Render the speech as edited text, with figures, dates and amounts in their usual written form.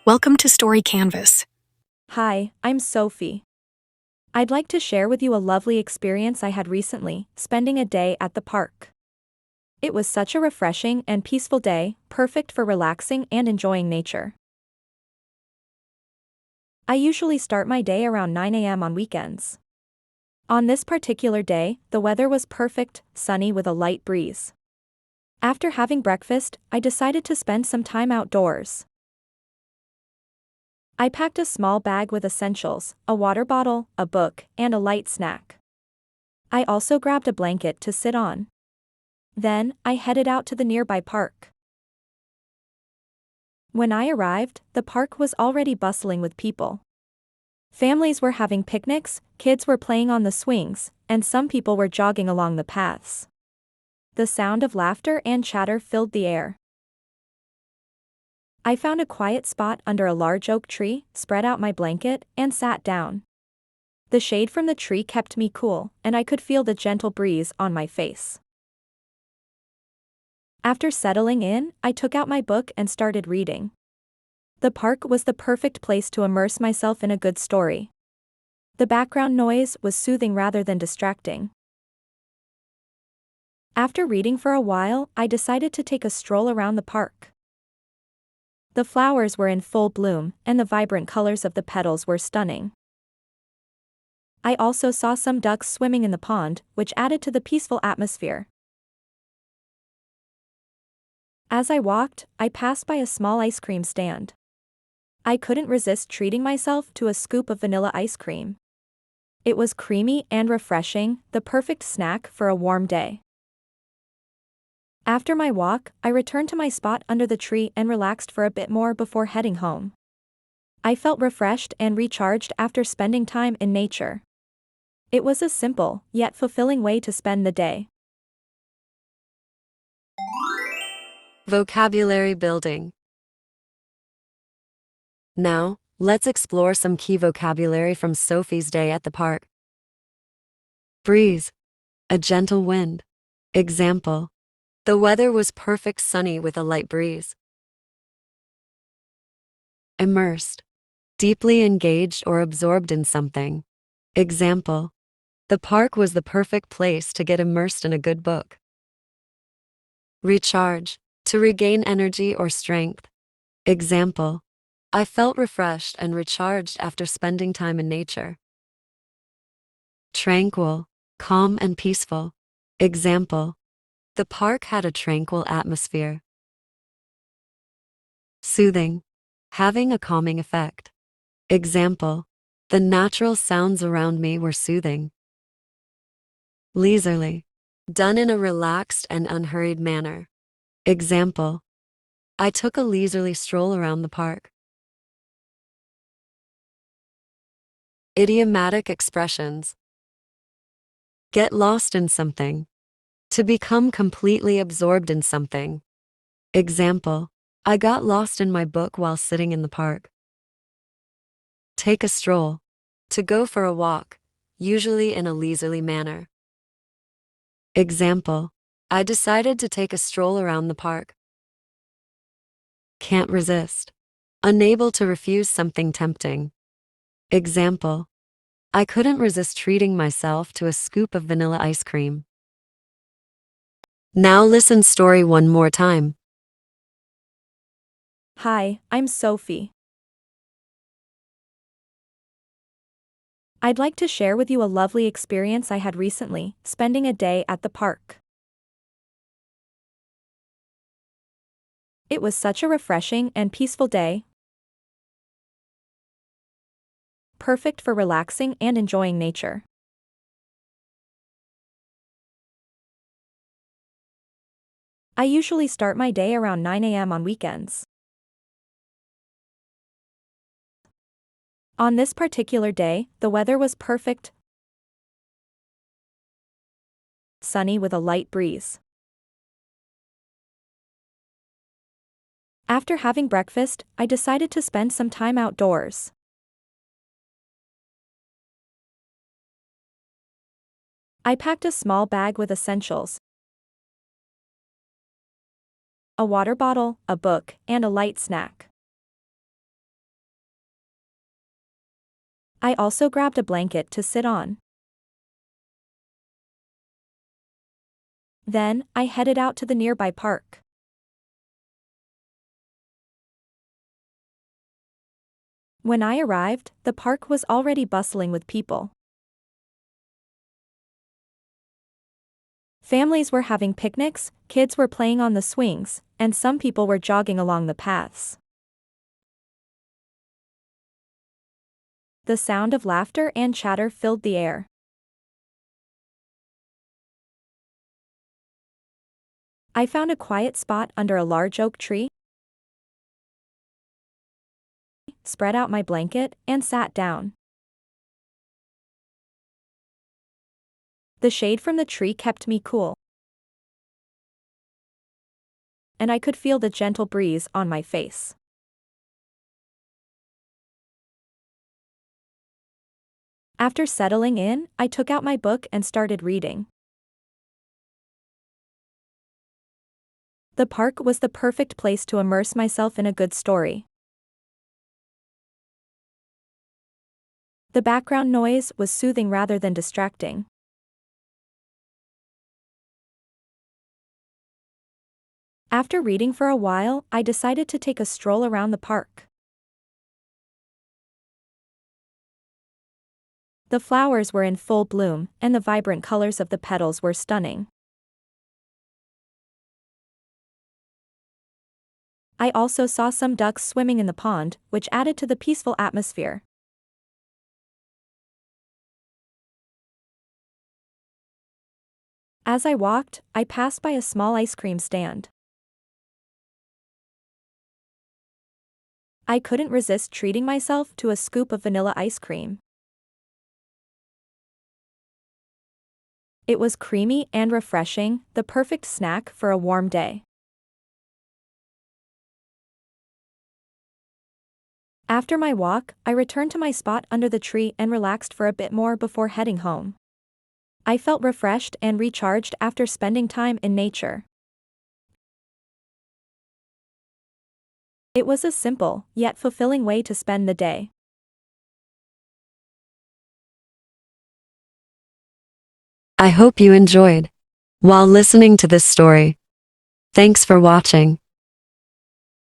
Welcome to Story Canvas. Hi, I'm Sophie. I'd like to share with you a lovely experience I had recently, spending a day at the park. It was such a refreshing and peaceful day, perfect for relaxing and enjoying nature. I usually start my day around 9 a.m. on weekends. On this particular day, the weather was perfect, sunny with a light breeze. After having breakfast, I decided to spend some time outdoors. I packed a small bag with essentials, a water bottle, a book, and a light snack. I also grabbed a blanket to sit on. Then, I headed out to the nearby park. When I arrived, the park was already bustling with people. Families were having picnics, kids were playing on the swings, and some people were jogging along the paths. The sound of laughter and chatter filled the air. I found a quiet spot under a large oak tree, spread out my blanket, and sat down. The shade from the tree kept me cool, and I could feel the gentle breeze on my face. After settling in, I took out my book and started reading. The park was the perfect place to immerse myself in a good story. The background noise was soothing rather than distracting. After reading for a while, I decided to take a stroll around the park. The flowers were in full bloom, and the vibrant colors of the petals were stunning. I also saw some ducks swimming in the pond, which added to the peaceful atmosphere. As I walked, I passed by a small ice cream stand. I couldn't resist treating myself to a scoop of vanilla ice cream. It was creamy and refreshing, the perfect snack for a warm day. After my walk, I returned to my spot under the tree and relaxed for a bit more before heading home. I felt refreshed and recharged after spending time in nature. It was a simple, yet fulfilling way to spend the day. Vocabulary building. Now, let's explore some key vocabulary from Sophie's day at the park. Breeze. A gentle wind. Example. The weather was perfect sunny with a light breeze. Immersed. Deeply engaged or absorbed in something. Example. The park was the perfect place to get immersed in a good book. Recharge. To regain energy or strength. Example. I felt refreshed and recharged after spending time in nature. Tranquil. Calm and peaceful. Example. The park had a tranquil atmosphere. Soothing. Having a calming effect. Example. The natural sounds around me were soothing. Leisurely. Done in a relaxed and unhurried manner. Example. I took a leisurely stroll around the park. Idiomatic expressions. Get lost in something. To become completely absorbed in something. Example. I got lost in my book while sitting in the park. Take a stroll. To go for a walk, usually in a leisurely manner. Example. I decided to take a stroll around the park. Can't resist. Unable to refuse something tempting. Example. I couldn't resist treating myself to a scoop of vanilla ice cream. Now listen story one more time. Hi, I'm Sophie. I'd like to share with you a lovely experience I had recently, spending a day at the park. It was such a refreshing and peaceful day, perfect for relaxing and enjoying nature. I usually start my day around 9 a.m. on weekends. On this particular day, the weather was perfect, sunny with a light breeze. After having breakfast, I decided to spend some time outdoors. I packed a small bag with essentials, a water bottle, a book, and a light snack. I also grabbed a blanket to sit on. Then, I headed out to the nearby park. When I arrived, the park was already bustling with people. Families were having picnics, kids were playing on the swings, and some people were jogging along the paths. The sound of laughter and chatter filled the air. I found a quiet spot under a large oak tree, spread out my blanket, and sat down. The shade from the tree kept me cool, and I could feel the gentle breeze on my face. After settling in, I took out my book and started reading. The park was the perfect place to immerse myself in a good story. The background noise was soothing rather than distracting. After reading for a while, I decided to take a stroll around the park. The flowers were in full bloom, and the vibrant colors of the petals were stunning. I also saw some ducks swimming in the pond, which added to the peaceful atmosphere. As I walked, I passed by a small ice cream stand. I couldn't resist treating myself to a scoop of vanilla ice cream. It was creamy and refreshing, the perfect snack for a warm day. After my walk, I returned to my spot under the tree and relaxed for a bit more before heading home. I felt refreshed and recharged after spending time in nature. It was a simple, yet fulfilling way to spend the day. I hope you enjoyed while listening to this story. Thanks for watching.